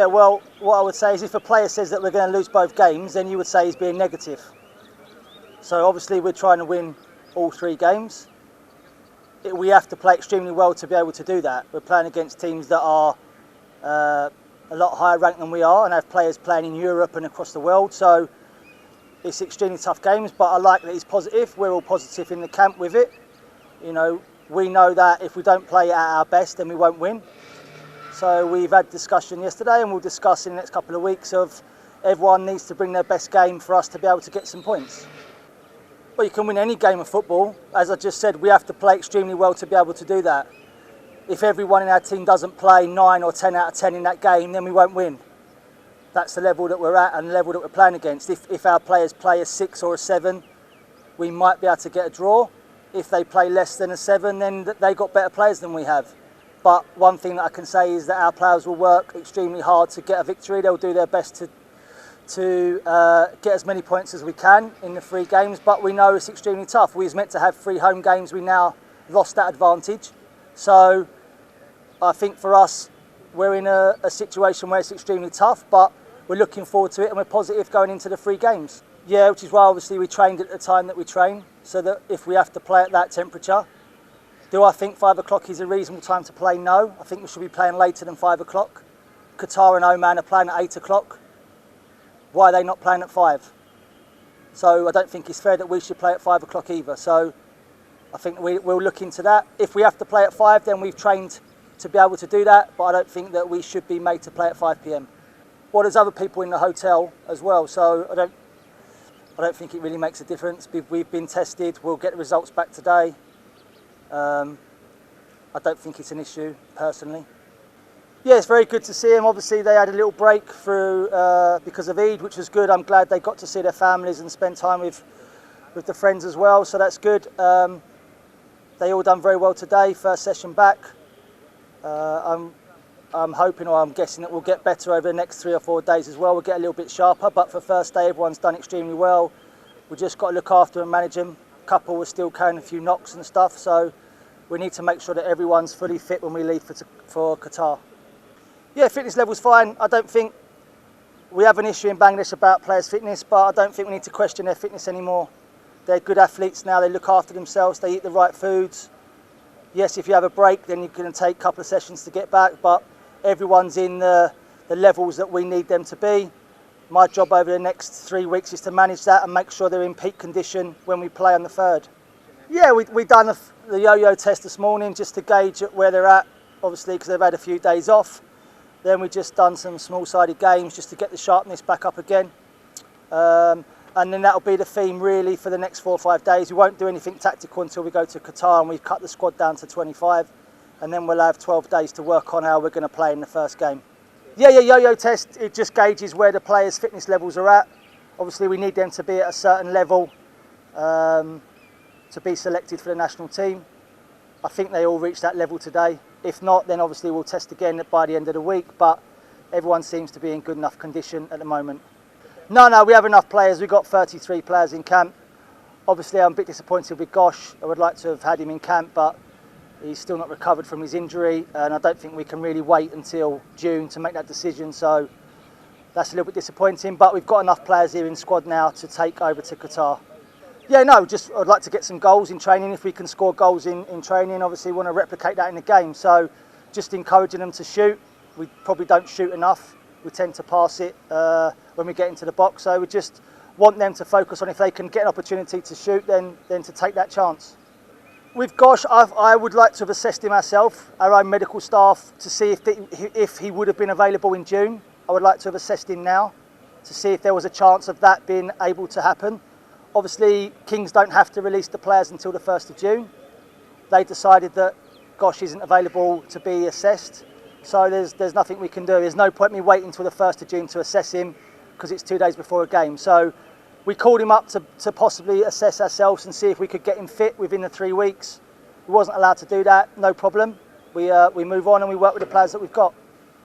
Yeah, well, what I would say is if a player says that we're going to lose both games, then you would say he's being negative. So obviously we're trying to win all 3 games. We have to play extremely well to be able to do that. We're playing against teams that are a lot higher ranked than we are and have players playing in Europe and across the world. So it's extremely tough games, but I like that he's positive. We're all positive in the camp with it. You know, we know that if we don't play at our best, then we won't win. So we've had discussion yesterday, and we'll discuss in the next couple of weeks of everyone needs to bring their best game for us to be able to get some points. Well, you can win any game of football. As I just said, we have to play extremely well to be able to do that. If everyone in our team doesn't play 9 or 10 out of 10 in that game, then we won't win. That's the level that we're at and the level that we're playing against. If our players play a 6 or a 7, we might be able to get a draw. If they play less than a 7, then they got better players than we have. But one thing that I can say is that our players will work extremely hard to get a victory. They'll do their best to get as many points as we can in the 3 games. But we know it's extremely tough. We was meant to have 3 home games. We now lost that advantage. So I think for us, we're in a situation where it's extremely tough, but we're looking forward to it and we're positive going into the 3 games. Yeah, which is why obviously we trained at the time that we train, so that if we have to play at that temperature. Do I think 5 o'clock is a reasonable time to play? No. I think we should be playing later than 5 o'clock. Qatar and Oman are playing at 8 o'clock. Why are they not playing at 5? So I don't think it's fair that we should play at 5 o'clock either. So I think we'll look into that. If we have to play at 5, then we've trained to be able to do that, but I don't think that we should be made to play at 5 p.m. Well, there's other people in the hotel as well, so I don't think it really makes a difference. We've been tested. We'll get the results back today. I don't think it's an issue, personally. Yeah, it's very good to see them. Obviously, they had a little break through because of Eid, which was good. I'm glad they got to see their families and spend time with the friends as well, so that's good. They all done very well today, first session back. I'm hoping, or I'm guessing, that we'll get better over the next 3 or 4 days as well. We'll get a little bit sharper, but for first day, everyone's done extremely well. We've just got to look after and manage them. A couple were still carrying a few knocks and stuff, so we need to make sure that everyone's fully fit when we leave for Qatar. Yeah, fitness level's fine. I don't think we have an issue in Bangladesh about players' fitness, but I don't think we need to question their fitness anymore. They're good athletes now. They look after themselves. They eat the right foods. Yes, if you have a break, then you're going to take a couple of sessions to get back, but everyone's in the levels that we need them to be. My job over the next 3 weeks is to manage that and make sure they're in peak condition when we play on the 3rd. Yeah, we done the yo-yo test this morning just to gauge where they're at, obviously because they've had a few days off. Then we just done some small-sided games just to get the sharpness back up again. And then that'll be the theme really for the next 4 or 5 days. We won't do anything tactical until we go to Qatar and we've cut the squad down to 25. And then we'll have 12 days to work on how we're going to play in the first game. Yeah, yo-yo test, it just gauges where the players' fitness levels are at. Obviously we need them to be at a certain level to be selected for the national team. I think they all reached that level today. If not, then obviously we'll test again by the end of the week, but everyone seems to be in good enough condition at the moment. No, we have enough players. We've got 33 players in camp. Obviously I'm a bit disappointed with Gosh. I would like to have had him in camp, but he's still not recovered from his injury, and I don't think we can really wait until June to make that decision, so that's a little bit disappointing, but we've got enough players here in squad now to take over to Qatar. Yeah, no, just I'd like to get some goals in training. If we can score goals in training, obviously we want to replicate that in the game, so just encouraging them to shoot. We probably don't shoot enough. We tend to pass it when we get into the box, so we just want them to focus on if they can get an opportunity to shoot, then to take that chance. With Gosh, I would like to have assessed him ourselves, our own medical staff, to see if he would have been available in June. I would like to have assessed him now to see if there was a chance of that being able to happen. Obviously, Kings don't have to release the players until the 1st of June. They decided that Gosh isn't available to be assessed, so there's nothing we can do. There's no point me waiting until the 1st of June to assess him because it's 2 days before a game. So we called him up to possibly assess ourselves and see if we could get him fit within the 3 weeks. We wasn't allowed to do that, no problem. We move on and we work with the players that we've got.